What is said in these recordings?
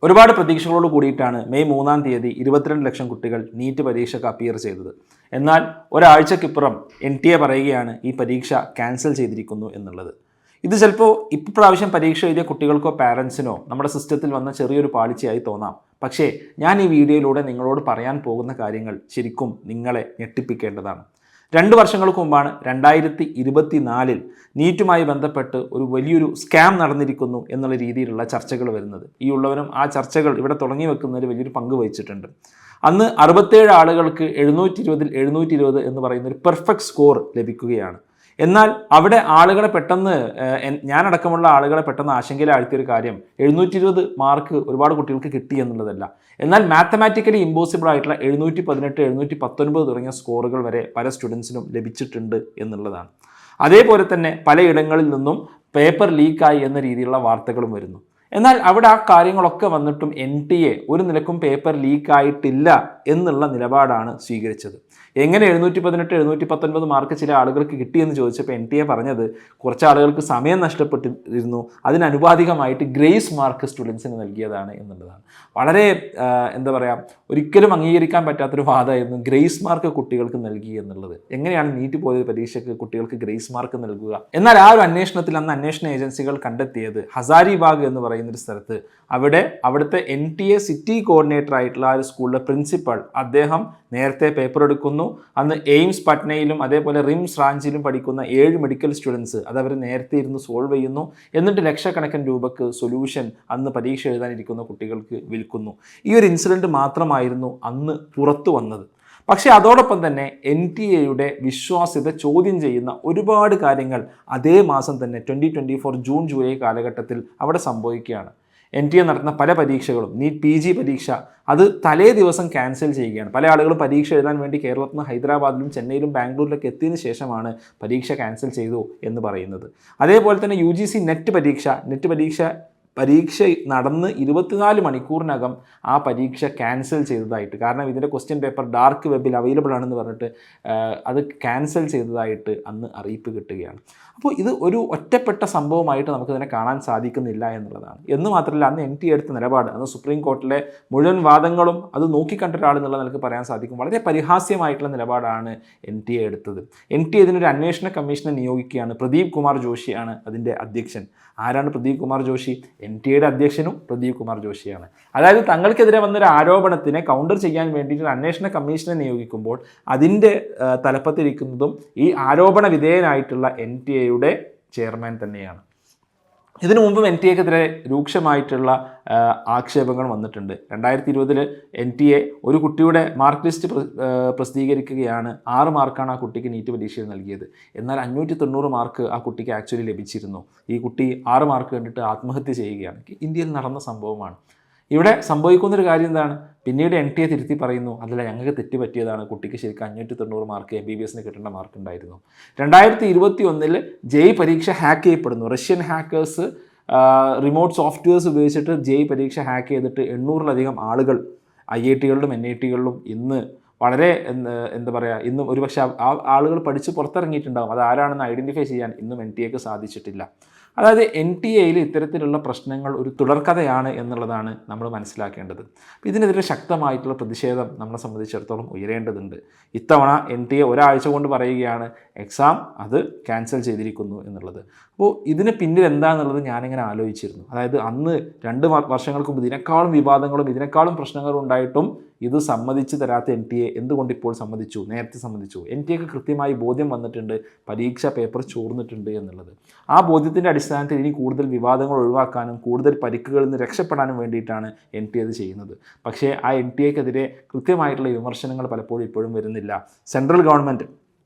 ഒരുപാട് പ്രതീക്ഷകളോട് കൂടിയിട്ടാണ് മെയ് 3-ാം തീയതി 22 ലക്ഷം കുട്ടികൾ നീറ്റ് പരീക്ഷയ്ക്ക് അപ്പിയർ ചെയ്തത്. എന്നാൽ ഒരാഴ്ചക്കിപ്പുറം NTA പറയുകയാണ് ഈ പരീക്ഷ ക്യാൻസൽ ചെയ്തിരിക്കുന്നു എന്നുള്ളത്. ഇത് ചിലപ്പോൾ ഇപ്രാവശ്യം പരീക്ഷ എഴുതിയ കുട്ടികൾക്കോ പാരൻസിനോ നമ്മുടെ സിസ്റ്റത്തിൽ വന്ന ചെറിയൊരു പാളിച്ചയായി തോന്നാം. പക്ഷേ ഞാൻ ഈ വീഡിയോയിലൂടെ നിങ്ങളോട് പറയാൻ പോകുന്ന കാര്യങ്ങൾ ശരിക്കും നിങ്ങളെ ഞെട്ടിപ്പിക്കേണ്ടതാണ്. 2 വർഷങ്ങൾക്ക് മുമ്പാണ് 2024 നീറ്റുമായി ബന്ധപ്പെട്ട് ഒരു വലിയൊരു സ്കാം നടന്നിരിക്കുന്നു എന്നുള്ള രീതിയിലുള്ള ചർച്ചകൾ വരുന്നത്. ഈ ഉള്ളവരും ആ ചർച്ചകൾ ഇവിടെ തുടങ്ങി വെക്കുന്നതിൽ വലിയൊരു പങ്ക് വഹിച്ചിട്ടുണ്ട്. അന്ന് 67 ആളുകൾക്ക് 720-ൽ 720 എന്ന് പറയുന്ന ഒരു പെർഫെക്റ്റ് സ്കോർ ലഭിക്കുകയാണ്. എന്നാൽ അവിടെ ആളുകളെ പെട്ടെന്ന് ഞാനടക്കമുള്ള ആളുകളെ പെട്ടെന്ന് ആശങ്കയിലാഴ്ത്തിയൊരു കാര്യം 720 മാർക്ക് ഒരുപാട് കുട്ടികൾക്ക് കിട്ടി എന്നുള്ളതല്ല. എന്നാൽ മാത്തമാറ്റിക്കലി ഇമ്പോസിബിൾ ആയിട്ടുള്ള 718, 719 തുടങ്ങിയ സ്കോറുകൾ വരെ പല സ്റ്റുഡൻസിനും ലഭിച്ചിട്ടുണ്ട് എന്നുള്ളതാണ്. അതേപോലെ തന്നെ പലയിടങ്ങളിൽ നിന്നും പേപ്പർ ലീക്കായി എന്ന രീതിയിലുള്ള വാർത്തകളും വരുന്നു. എന്നാൽ അവിടെ ആ കാര്യങ്ങളൊക്കെ വന്നിട്ടും NTA ഒരു നിലക്കും പേപ്പർ ലീക്കായിട്ടില്ല എന്നുള്ള നിലപാടാണ് സ്വീകരിച്ചത്. എങ്ങനെ 718, 719 മാർക്ക് ചില ആളുകൾക്ക് കിട്ടിയെന്ന് ചോദിച്ചപ്പോൾ NTA പറഞ്ഞത് കുറച്ച് ആളുകൾക്ക് സമയം നഷ്ടപ്പെട്ടിരുന്നു, അതിനനുപാതികമായിട്ട് ഗ്രേസ് മാർക്ക് സ്റ്റുഡൻസിന് നൽകിയതാണ് എന്നുള്ളതാണ്. വളരെ എന്താ പറയുക, ഒരിക്കലും അംഗീകരിക്കാൻ പറ്റാത്തൊരു വാദമായിരുന്നു ഗ്രേസ് മാർക്ക് കുട്ടികൾക്ക് നൽകി എന്നുള്ളത്. എങ്ങനെയാണ് നീറ്റ് പോയ പരീക്ഷയ്ക്ക് കുട്ടികൾക്ക് ഗ്രേസ് മാർക്ക് നൽകുക? എന്നാൽ ആ ഒരു അന്വേഷണത്തിൽ അന്ന് അന്വേഷണ ഏജൻസികൾ കണ്ടെത്തിയത് ഹസാരിബാഗ് എന്ന് പറയുന്നൊരു സ്ഥലത്ത് അവിടുത്തെ NTA സിറ്റി കോർഡിനേറ്റർ ആയിട്ടുള്ള ആ ഒരു സ്കൂളിലെ പ്രിൻസിപ്പൾ അദ്ദേഹം നേരത്തെ പേപ്പർ എടുക്കുന്നു. അന്ന് എയിംസ് പട്നയിലും അതേപോലെ റിംസ് റാഞ്ചിലും പഠിക്കുന്ന 7 മെഡിക്കൽ സ്റ്റുഡൻസ് അത് അവർ നേരത്തെ ഇരുന്ന് സോൾവ് ചെയ്യുന്നു. എന്നിട്ട് ലക്ഷക്കണക്കിന് രൂപക്ക് സൊല്യൂഷൻ അന്ന് പരീക്ഷ എഴുതാനിരിക്കുന്ന കുട്ടികൾക്ക് വിൽക്കുന്നു. ഈ ഒരു ഇൻസിഡൻറ്റ് മാത്രമായിരുന്നു അന്ന് പുറത്തു വന്നത്. പക്ഷേ അതോടൊപ്പം തന്നെ NTAയുടെ വിശ്വാസ്യത ചോദ്യം ചെയ്യുന്ന ഒരുപാട് കാര്യങ്ങൾ അതേ മാസം തന്നെ 2024 ജൂൺ ജൂലൈ കാലഘട്ടത്തിൽ അവിടെ സംഭവിക്കുകയാണ്. NTA നടത്തുന്ന പല പരീക്ഷകളും നീറ്റ് PG പരീക്ഷ അത് തലേ ദിവസം ക്യാൻസൽ ചെയ്യുകയാണ്. പല ആളുകളും പരീക്ഷ എഴുതാൻ വേണ്ടി കേരളത്തിൽ നിന്ന് ഹൈദരാബാദിലും ചെന്നൈയിലും ബാംഗ്ലൂരിലൊക്കെ എത്തിയതിനു ശേഷമാണ് പരീക്ഷ ക്യാൻസൽ ചെയ്തു എന്ന് പറയുന്നത്. അതേപോലെ തന്നെ UGC നെറ്റ് പരീക്ഷ നടന്ന് 24 മണിക്കൂറിനകം ആ പരീക്ഷ ക്യാൻസൽ ചെയ്തതായിട്ട്, കാരണം ഇതിൻ്റെ ക്വസ്റ്റ്യൻ പേപ്പർ ഡാർക്ക് വെബിൽ അവൈലബിൾ ആണെന്ന് പറഞ്ഞിട്ട് അത് ക്യാൻസൽ ചെയ്തതായിട്ട് അന്ന് അറിയിപ്പ് കിട്ടുകയാണ്. അപ്പോൾ ഇത് ഒരു ഒറ്റപ്പെട്ട സംഭവമായിട്ട് നമുക്കിതിനെ കാണാൻ സാധിക്കുന്നില്ല എന്നുള്ളതാണ്. എന്ന് മാത്രമല്ല അന്ന് NTA എടുത്ത നിലപാട്, അന്ന് സുപ്രീം കോർട്ടിലെ മുഴുവൻ വാദങ്ങളും അത് നോക്കിക്കണ്ട ഒരാളെന്നുള്ള നിലക്ക് പറയാൻ സാധിക്കും. വളരെ പരിഹാസ്യമായിട്ടുള്ള നിലപാടാണ് NTA എടുത്തത്. NTA ഇതിനൊരു അന്വേഷണ കമ്മീഷനെ നിയോഗിക്കുകയാണ്. പ്രദീപ് കുമാർ ജോഷിയാണ് അതിൻ്റെ അധ്യക്ഷൻ. ആരാണ് പ്രദീപ് കുമാർ ജോഷി? NTAയുടെ അധ്യക്ഷനും പ്രദീപ് കുമാർ ജോഷിയാണ്. അതായത് തങ്ങൾക്കെതിരെ വന്നൊരു ആരോപണത്തിനെ കൗണ്ടർ ചെയ്യാൻ വേണ്ടിയിട്ട് അന്വേഷണ കമ്മീഷനെ നിയോഗിക്കുമ്പോൾ അതിൻ്റെ തലപ്പത്തിരിക്കുന്നതും ഈ ആരോപണ വിധേയനായിട്ടുള്ള NTAയുടെ ചെയർമാൻ തന്നെയാണ്. ഇതിനു മുമ്പും NTAക്കെതിരെ രൂക്ഷമായിട്ടുള്ള ആക്ഷേപങ്ങൾ വന്നിട്ടുണ്ട്. 2020 NTA ഒരു കുട്ടിയുടെ മാർക്ക് ലിസ്റ്റ് പ്രസിദ്ധീകരിക്കുകയാണ്. 6 മാർക്കാണ് ആ കുട്ടിക്ക് നീറ്റ് പരീക്ഷയിൽ നൽകിയത്. എന്നാൽ 590 മാർക്ക് ആ കുട്ടിക്ക് ആക്ച്വലി ലഭിച്ചിരുന്നു. ഈ കുട്ടി 6 മാർക്ക് കണ്ടിട്ട് ആത്മഹത്യ ചെയ്യുകയാണ്. ഇന്ത്യയിൽ നടന്ന സംഭവമാണ്. ഇവിടെ സംഭവിക്കുന്നൊരു കാര്യം എന്താണ്? പിന്നീട് NTA തിരുത്തി പറയുന്നു, അതല്ല ഞങ്ങൾക്ക് തെറ്റ് പറ്റിയതാണ്, കുട്ടിക്ക് ശരിക്കും 590 മാർക്ക് MBBSന് കിട്ടേണ്ട മാർക്ക് ഉണ്ടായിരുന്നു. 2021 JEE പരീക്ഷ ഹാക്ക് ചെയ്യപ്പെടുന്നു. റഷ്യൻ ഹാക്കേഴ്സ് റിമോട്ട് സോഫ്റ്റ്വെയർസ് ഉപയോഗിച്ചിട്ട് JEE പരീക്ഷ ഹാക്ക് ചെയ്തിട്ട് 800-ലധികം ആളുകൾ IITകളിലും NITകളിലും ഇന്ന് വളരെ എന്താ പറയുക, ഇന്നും ഒരുപക്ഷെ ആ ആളുകൾ പഠിച്ച് പുറത്തിറങ്ങിയിട്ടുണ്ടാകും. അത് ആരാണെന്ന് ഐഡൻറ്റിഫൈ ചെയ്യാൻ ഇന്നും NTAക്ക് സാധിച്ചിട്ടില്ല. അതായത് NTAയിൽ ഇത്തരത്തിലുള്ള പ്രശ്നങ്ങൾ ഒരു തുടർക്കഥയാണ് എന്നുള്ളതാണ് നമ്മൾ മനസ്സിലാക്കേണ്ടത്. ഇതിനെതിരെ ശക്തമായിട്ടുള്ള പ്രതിഷേധം നമ്മളെ സംബന്ധിച്ചിടത്തോളം ഉയരേണ്ടതുണ്ട്. ഇത്തവണ NTA ഒരാഴ്ച കൊണ്ട് പറയുകയാണ് എക്സാം അത് ക്യാൻസൽ ചെയ്തിരിക്കുന്നു എന്നുള്ളത്. അപ്പോൾ ഇതിന് പിന്നിൽ എന്താണെന്നുള്ളത് ഞാനിങ്ങനെ ആലോചിച്ചിരുന്നു. അതായത് അന്ന് 2 വർഷങ്ങൾക്ക് മുമ്പ് ഇതിനേക്കാളും വിവാദങ്ങളും ഇതിനേക്കാളും പ്രശ്നങ്ങളും ഉണ്ടായിട്ടും ഇത് സമ്മതിച്ചു തരാത്ത NTA എന്തുകൊണ്ട് ഇപ്പോൾ സമ്മതിച്ചു? നേരത്തെ സമ്മതിച്ചു. NTAക്ക് കൃത്യമായി ബോധ്യം വന്നിട്ടുണ്ട് പരീക്ഷ പേപ്പർ ചോർന്നിട്ടുണ്ട് എന്നുള്ളത്. ആ ബോധ്യത്തിൻ്റെ അടിസ്ഥാനത്തിൽ ഇനി കൂടുതൽ വിവാദങ്ങൾ ഒഴിവാക്കാനും കൂടുതൽ പരിക്കുകളിൽ നിന്ന് രക്ഷപ്പെടാനും വേണ്ടിയിട്ടാണ് NTA അത് ചെയ്യുന്നത്. പക്ഷേ ആ NTAക്കെതിരെ കൃത്യമായിട്ടുള്ള വിമർശനങ്ങൾ പലപ്പോഴും ഇപ്പോഴും വരുന്നില്ല. സെൻട്രൽ ഗവൺമെൻറ്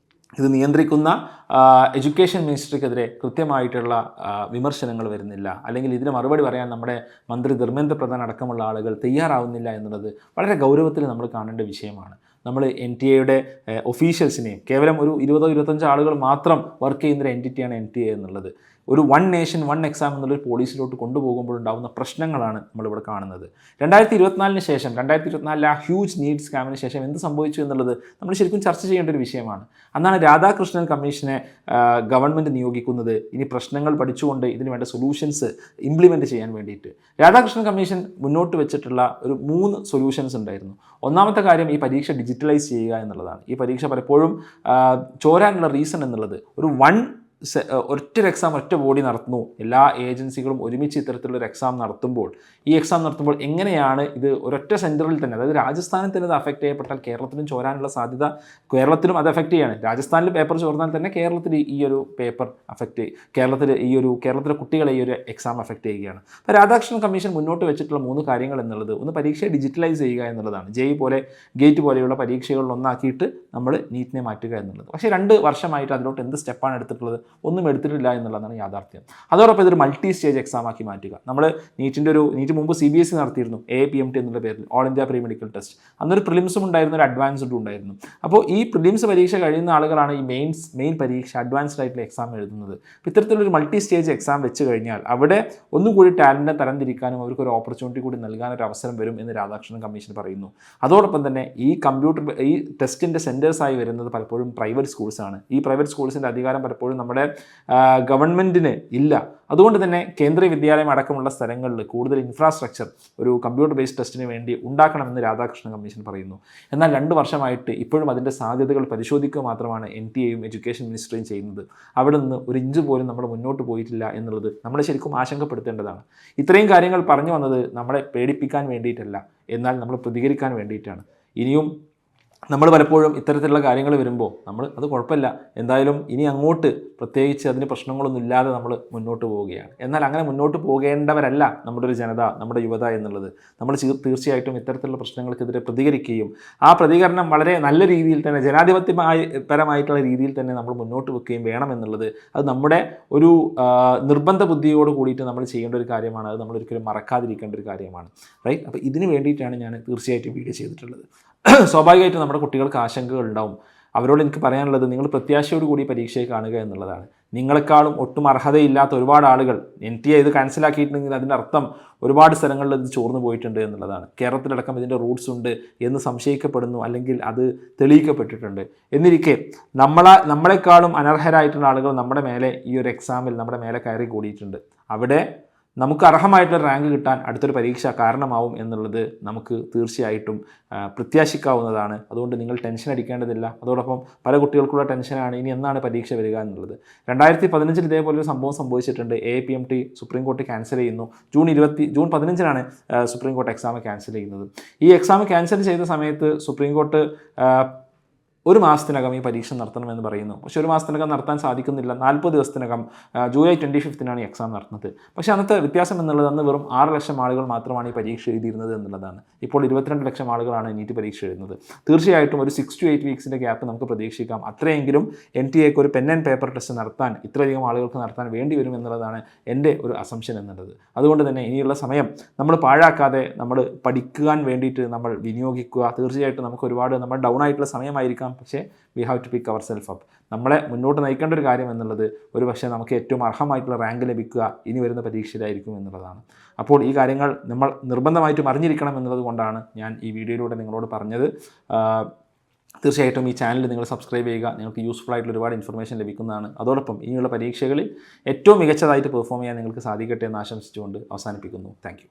ഇത് നിയന്ത്രിക്കുന്ന എഡ്യൂക്കേഷൻ മിനിസ്റ്ററിക്കെതിരെ കൃത്യമായിട്ടുള്ള വിമർശനങ്ങൾ വരുന്നില്ല. അല്ലെങ്കിൽ ഇതിന് മറുപടി പറയാൻ നമ്മുടെ മന്ത്രി ധർമ്മേന്ദ്ര പ്രധാൻ അടക്കമുള്ള ആളുകൾ തയ്യാറാവുന്നില്ല എന്നുള്ളത് വളരെ ഗൗരവത്തിൽ നമ്മൾ കാണേണ്ട വിഷയമാണ്. നമ്മൾ NTA ഒഫീഷ്യൽസിനെയും കേവലം ഒരു 20-25 ആളുകൾ മാത്രം വർക്ക് ചെയ്യുന്ന ഒരു എൻറ്റിറ്റിയാണ് NTA എന്നുള്ളത്. ഒരു 1 നേഷൻ 1 എക്സാം എന്നുള്ളൊരു പോളിസിയിലോട്ട് കൊണ്ടുപോകുമ്പോഴുണ്ടാകുന്ന പ്രശ്നങ്ങളാണ് നമ്മളിവിടെ കാണുന്നത്. 2024 ശേഷം 2024 ആ ഹ്യൂജ് നീഡ് സ്കാമിന് ശേഷം എന്ത് സംഭവിച്ചു എന്നുള്ളത് നമ്മൾ ശരിക്കും ചർച്ച ചെയ്യേണ്ട ഒരു വിഷയമാണ്. അന്നാണ് രാധാകൃഷ്ണൻ കമ്മീഷനെ ഗവൺമെൻറ് നിയോഗിക്കുന്നത് ഇനി പ്രശ്നങ്ങൾ പഠിച്ചുകൊണ്ട് ഇതിന് വേണ്ട സൊല്യൂഷൻസ് ഇംപ്ലിമെൻറ്റ് ചെയ്യാൻ വേണ്ടിയിട്ട്. രാധാകൃഷ്ണൻ കമ്മീഷൻ മുന്നോട്ട് വെച്ചിട്ടുള്ള ഒരു 3 സൊല്യൂഷൻസ് ഉണ്ടായിരുന്നു. ഒന്നാമത്തെ കാര്യം ഈ പരീക്ഷ ഡിജിറ്റലൈസ് ചെയ്യുക എന്നുള്ളതാണ്. ഈ പരീക്ഷ പലപ്പോഴും ചോരാനുള്ള റീസൺ എന്നുള്ളത് ഒരു ഒറ്റ എക്സാം ഒറ്റ ബോഡി നടത്തുന്നു. എല്ലാ ഏജൻസികളും ഒരുമിച്ച് ഇത്തരത്തിലുള്ളൊരു എക്സാം നടത്തുമ്പോൾ എങ്ങനെയാണ് ഇത് ഒരൊറ്റ സെൻറ്ററിൽ തന്നെ, അതായത് രാജസ്ഥാനിൽ തന്നെ ഇത് അഫക്റ്റ് ചെയ്യപ്പെട്ടാൽ കേരളത്തിലും ചോരാനുള്ള സാധ്യത, കേരളത്തിലും അത് അഫക്റ്റ് ചെയ്യാണ്. രാജസ്ഥാനിൽ പേപ്പർ ചോർന്നാൽ തന്നെ കേരളത്തിൽ ഈ ഒരു പേപ്പർ അഫക്റ്റ്, കേരളത്തിലെ കുട്ടികളെ ഈ ഒരു എക്സാം അഫക്റ്റ് ചെയ്യുകയാണ്. അപ്പോൾ രാധാകൃഷ്ണൻ കമ്മീഷൻ മുന്നോട്ട് വെച്ചിട്ടുള്ള 3 കാര്യങ്ങൾ എന്നുള്ളത്, ഒന്ന് പരീക്ഷയെ ഡിജിറ്റലൈസ് ചെയ്യുക എന്നുള്ളതാണ്. ഗേറ്റ് പോലെയുള്ള പരീക്ഷകളിലൊന്നാക്കിയിട്ട് നമ്മൾ നീറ്റിനെ മാറ്റുക എന്നുള്ളത്. പക്ഷേ 2 വർഷമായിട്ട് അതിലോട്ട് എന്ത് സ്റ്റെപ്പാണ് എടുത്തിട്ടുള്ളത്? ഒന്നും എടുത്തിട്ടില്ല എന്നുള്ളതാണ് യാഥാർത്ഥ്യം. അതോടൊപ്പം ഇതൊരു മൾട്ടി സ്റ്റേജ് എക്സാം ആക്കി മാറ്റുക. നമ്മൾ നീറ്റ് മുമ്പ് CBSE നടത്തിയിരുന്നു, APMT എന്നുള്ള പേരിൽ, all India pre medical test. അന്നൊരു പ്രിലിംസും ഉണ്ടായിരുന്നു, ഒരു അഡ്വാൻസ്ഡും ഉണ്ടായിരുന്നു. അപ്പോൾ ഈ പ്രിലിംസ് പരീക്ഷ കഴിയുന്ന ആളുകളാണ് ഈ മെയിൻ പരീക്ഷ, അഡ്വാൻസ്ഡ് ആയിട്ടുള്ള എക്സാം എഴുതുന്നത്. അപ്പോൾ ഇത്തരത്തിലൊരു മൾട്ടി സ്റ്റേജ് എക്സാം വെച്ച് കഴിഞ്ഞാൽ അവിടെ ഒന്നും കൂടി ടാലൻറ്റിനെ തരംതിരിക്കാനും അവർക്ക് ഒരു ഓപ്പർച്യൂണിറ്റി കൂടി നൽകാനൊരു അവസരം വരും എന്ന് രാധാകൃഷ്ണൻ കമ്മീഷൻ പറയുന്നു. അതോടൊപ്പം തന്നെ ഈ ടെസ്റ്റിൻ്റെ സെൻറ്റേഴ്സായി വരുന്നത് പലപ്പോഴും പ്രൈവറ്റ് സ്കൂൾസാണ്. ഈ പ്രൈവറ്റ് സ്കൂൾസിൻ്റെ അധികാരം പലപ്പോഴും നമ്മുടെ ഗവൺമെൻറ്റിന് ഇല്ല. അതുകൊണ്ട് തന്നെ കേന്ദ്രീയ വിദ്യാലയം അടക്കമുള്ള സ്ഥലങ്ങളിൽ കൂടുതൽ ഇൻഫ്രാസ്ട്രക്ചർ ഒരു കമ്പ്യൂട്ടർ ബേസ്ഡ് ടെസ്റ്റിന് വേണ്ടി ഉണ്ടാക്കണമെന്ന് രാധാകൃഷ്ണൻ കമ്മീഷൻ പറയുന്നു. എന്നാൽ 2 വർഷമായിട്ട് ഇപ്പോഴും അതിൻ്റെ സാധ്യതകൾ പരിശോധിക്കുക മാത്രമാണ് NTAയും എഡ്യൂക്കേഷൻ മിനിസ്ട്രിയും ചെയ്യുന്നത്. അവിടെ നിന്ന് ഒരു ഇഞ്ച് പോലും നമ്മൾ മുന്നോട്ട് പോയിട്ടില്ല എന്നുള്ളത് നമ്മളെ ശരിക്കും ആശങ്കപ്പെടുത്തേണ്ടതാണ്. ഇത്രയും കാര്യങ്ങൾ പറഞ്ഞു വന്നത് നമ്മളെ പേടിപ്പിക്കാൻ വേണ്ടിയിട്ടല്ല, എന്നാൽ നമ്മൾ പ്രതികരിക്കാൻ വേണ്ടിയിട്ടാണ്. ഇനിയും നമ്മൾ പലപ്പോഴും ഇത്തരത്തിലുള്ള കാര്യങ്ങൾ വരുമ്പോൾ അത് കുഴപ്പമില്ല, എന്തായാലും ഇനി അങ്ങോട്ട് പ്രത്യേകിച്ച് അതിന് പ്രശ്നങ്ങളൊന്നും ഇല്ലാതെ നമ്മൾ മുന്നോട്ട് പോവുകയാണ്. എന്നാൽ അങ്ങനെ മുന്നോട്ട് പോകേണ്ടവരല്ല നമ്മുടെ ഒരു ജനത, നമ്മുടെ യുവത എന്നുള്ളത്. നമ്മൾ തീർച്ചയായിട്ടും ഇത്തരത്തിലുള്ള പ്രശ്നങ്ങൾക്കെതിരെ പ്രതികരിക്കുകയും ആ പ്രതികരണം വളരെ നല്ല രീതിയിൽ തന്നെ ജനാധിപത്യപരമായിട്ടുള്ള രീതിയിൽ തന്നെ നമ്മൾ മുന്നോട്ട് വെക്കുകയും വേണമെന്നുള്ളത് അത് നമ്മുടെ ഒരു നിർബന്ധ ബുദ്ധിയോട് കൂടിയിട്ട് നമ്മൾ ചെയ്യേണ്ട ഒരു കാര്യമാണ്. അത് നമ്മളൊരിക്കലും മറക്കാതിരിക്കേണ്ട ഒരു കാര്യമാണ്. റൈറ്റ്? അപ്പോൾ ഇതിന് വേണ്ടിയിട്ടാണ് ഞാൻ തീർച്ചയായിട്ടും വീഡിയോ ചെയ്തിട്ടുള്ളത്. സ്വാഭാവികമായിട്ടും നമ്മുടെ കുട്ടികൾക്ക് ആശങ്കകൾ ഉണ്ടാവും. അവരോട് എനിക്ക് പറയാനുള്ളത്, നിങ്ങൾ പ്രത്യാശയോടുകൂടി പരീക്ഷയെ കാണുക എന്നുള്ളതാണ്. നിങ്ങളെക്കാളും ഒട്ടും അർഹതയില്ലാത്ത ഒരുപാട് ആളുകൾ NTA ഇത് ക്യാൻസലാക്കിയിട്ടുണ്ടെങ്കിൽ അതിൻ്റെ അർത്ഥം ഒരുപാട് സ്ഥലങ്ങളിൽ ഇത് ചോർന്നു പോയിട്ടുണ്ട് എന്നുള്ളതാണ്. കേരളത്തിലടക്കം ഇതിൻ്റെ റൂട്ട്സ് ഉണ്ട് എന്ന് സംശയിക്കപ്പെടുന്നു, അല്ലെങ്കിൽ അത് തെളിയിക്കപ്പെട്ടിട്ടുണ്ട്. എന്നിരിക്കെ നമ്മളെക്കാളും അനർഹരായിട്ടുള്ള ആളുകൾ നമ്മുടെ മേലെ ഈ ഒരു എക്സാമിൽ നമ്മുടെ മേലെ കയറി കൂടിയിട്ടുണ്ട്. അവിടെ നമുക്ക് അർഹമായിട്ടുള്ള റാങ്ക് കിട്ടാൻ അടുത്തൊരു പരീക്ഷ കാരണമാവും എന്നുള്ളത് നമുക്ക് തീർച്ചയായിട്ടും പ്രത്യാശിക്കാവുന്നതാണ്. അതുകൊണ്ട് നിങ്ങൾ ടെൻഷൻ അടിക്കേണ്ടതില്ല. അതോടൊപ്പം പല കുട്ടികൾക്കുള്ള ടെൻഷനാണ് ഇനി എന്നാണ് പരീക്ഷ വരിക എന്നുള്ളത്. 2015 ഇതേപോലൊരു സംഭവം സംഭവിച്ചിട്ടുണ്ട്. APMT സുപ്രീം കോടതി ക്യാൻസൽ ചെയ്യുന്നു. ജൂൺ 15 സുപ്രീം കോടതി എക്സാം ക്യാൻസൽ ചെയ്യുന്നത്. ഈ എക്സാം ക്യാൻസൽ ചെയ്ത സമയത്ത് സുപ്രീം കോടതി 1 മാസത്തിനകം ഈ പരീക്ഷ നടത്തണമെന്ന് പറയുന്നു. പക്ഷേ 1 മാസത്തിനകം നടത്താൻ സാധിക്കുന്നില്ല. 40 ദിവസത്തിനകം ജൂലൈ 25 ഈ എക്സാം നടത്തുന്നത്. പക്ഷേ അന്നത്തെ വ്യത്യാസം എന്നുള്ളത് അന്ന് വെറും 6 ലക്ഷം ആളുകൾ മാത്രമാണ് ഈ പരീക്ഷ എഴുതിയിരുന്നത് എന്നുള്ളതാണ്. ഇപ്പോൾ 22 ലക്ഷം ആളുകളാണ് നീറ്റ് പരീക്ഷ എഴുതുന്നത്. തീർച്ചയായിട്ടും ഒരു 6 to 8 വീക്സിൻ്റെ ഗ്യാപ്പ് നമുക്ക് പ്രതീക്ഷിക്കാം. അത്രയെങ്കിലും NTAക്ക് ഒരു പെൻ ആൻഡ് പേപ്പർ ടെസ്റ്റ് നടത്താൻ ഇത്രയധികം ആളുകൾക്ക് നടത്താൻ വേണ്ടി വരും എന്നുള്ളതാണ് എൻ്റെ ഒരു അസംഷൻ എന്നുള്ളത്. അതുകൊണ്ട് തന്നെ ഇനിയുള്ള സമയം നമ്മൾ പാഴാക്കാതെ നമ്മൾ പഠിക്കാൻ വേണ്ടിയിട്ട് നമ്മൾ വിനിയോഗിക്കുക. തീർച്ചയായിട്ടും നമുക്ക് ഒരുപാട് നമ്മൾ ഡൗൺ ആയിട്ടുള്ള സമയമായിരിക്കാം, പക്ഷേ we have to pick ourself up. നമ്മളെ മുന്നോട്ട് നയിക്കേണ്ട ഒരു കാര്യം എന്നുള്ളത് ഒരു പക്ഷേ നമുക്ക് ഏറ്റവും അർഹമായിട്ടുള്ള റാങ്ക് ലഭിക്കുക ഇനി വരുന്ന പരീക്ഷയിലായിരിക്കും എന്നുള്ളതാണ്. അപ്പോൾ ഈ കാര്യങ്ങൾ നമ്മൾ നിർബന്ധമായിട്ടും അറിഞ്ഞിരിക്കണം എന്നുള്ളത് കൊണ്ടാണ് ഞാൻ ഈ വീഡിയോയിലൂടെ നിങ്ങളോട് പറഞ്ഞത്. തീർച്ചയായിട്ടും ഈ ചാനൽ നിങ്ങൾ സബ്സ്ക്രൈബ് ചെയ്യുക. നിങ്ങൾക്ക് യൂസ്ഫുൾ ആയിട്ടുള്ള ഒരുപാട് ഇൻഫർമേഷൻ ലഭിക്കുന്നതാണ്. അതോടൊപ്പം ഇനിയുള്ള പരീക്ഷകളിൽ ഏറ്റവും മികച്ചതായിട്ട് പെർഫോം ചെയ്യാൻ നിങ്ങൾക്ക് സാധിക്കട്ടെ എന്ന് ആശംസിച്ചുകൊണ്ട് അവസാനിപ്പിക്കുന്നു. താങ്ക്